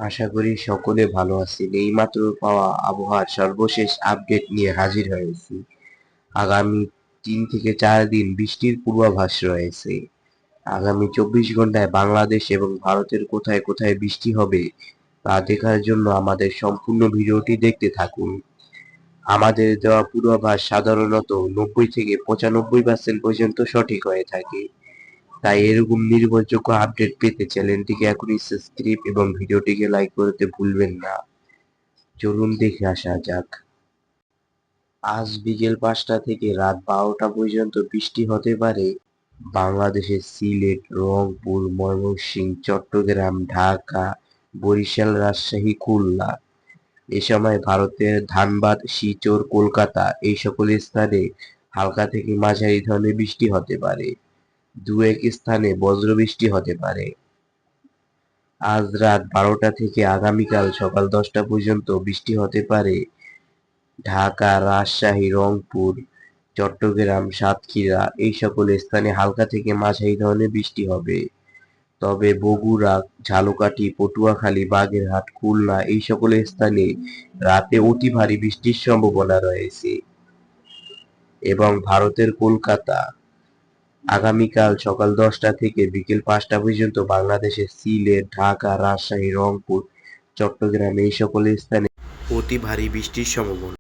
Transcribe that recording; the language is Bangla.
আশা করি সকলে ভালো আছেন। এইমাত্র পাওয়া আবহাওয়ার সর্বশেষ আপডেট নিয়ে হাজির হয়েছি। আগামী 3 থেকে 4 দিন বৃষ্টির পূর্বাভাস রয়েছে। আগামী 24 ঘন্টায় বাংলাদেশ এবং ভারতের কোথায় কোথায় বৃষ্টি হবে তা দেখার জন্য আমাদের সম্পূর্ণ ভিডিওটি দেখতে থাকুন। আমাদের দেওয়া পূর্বাভাস সাধারণত 90 থেকে 95% পর্যন্ত সঠিক হয়ে থাকে। তাই এরকম নির্ভরযোগ্য আপডেট পেতে চ্যানেলটিকে এখনই সাবস্ক্রাইব এবং ভিডিওটিকে লাইক করতে ভুলবেন না। চলুন দেখে আসা যাক। আজ বিকেল 5টা থেকে রাত 12টা পর্যন্ত বৃষ্টি হতে পারে বাংলাদেশের সিলেট, রংপুর, ময়মনসিংহ, চট্টগ্রাম, ঢাকা, বরিশাল, রাজশাহী, খুলনা। এ সময় ভারতের ধানবাদ, শিলচর, কলকাতা এই সকল স্থানে হালকা থেকে মাঝারি ধরনের বৃষ্টি হতে পারে। দু-এক স্থানে বজ্রবৃষ্টি হতে পারে। আজ রাত 12টা থেকে আগামীকাল সকাল 10টা পর্যন্ত বৃষ্টি হতে পারে ঢাকা, রাজশাহী, রংপুর, চট্টগ্রাম, সাতক্ষীরা এই সকল স্থানে হালকা থেকে মাঝারি ধরনের বৃষ্টি হবে। তবে বগুড়া, ঝালকাঠি, পটুয়াখালী, বাগেরহাট, খুলনা এই সকল স্থানে রাতে অতি ভারী বৃষ্টির সম্ভাবনা রয়েছে। এবং ভারতের কলকাতা আগামীকাল সকাল 10টা থেকে বিকেল 5টা পর্যন্ত বাংলাদেশের সিলেট, ঢাকা, রাজশাহী, রংপুর, চট্টগ্রাম এই সকল স্থানে অতি ভারী বৃষ্টির সম্ভাবনা।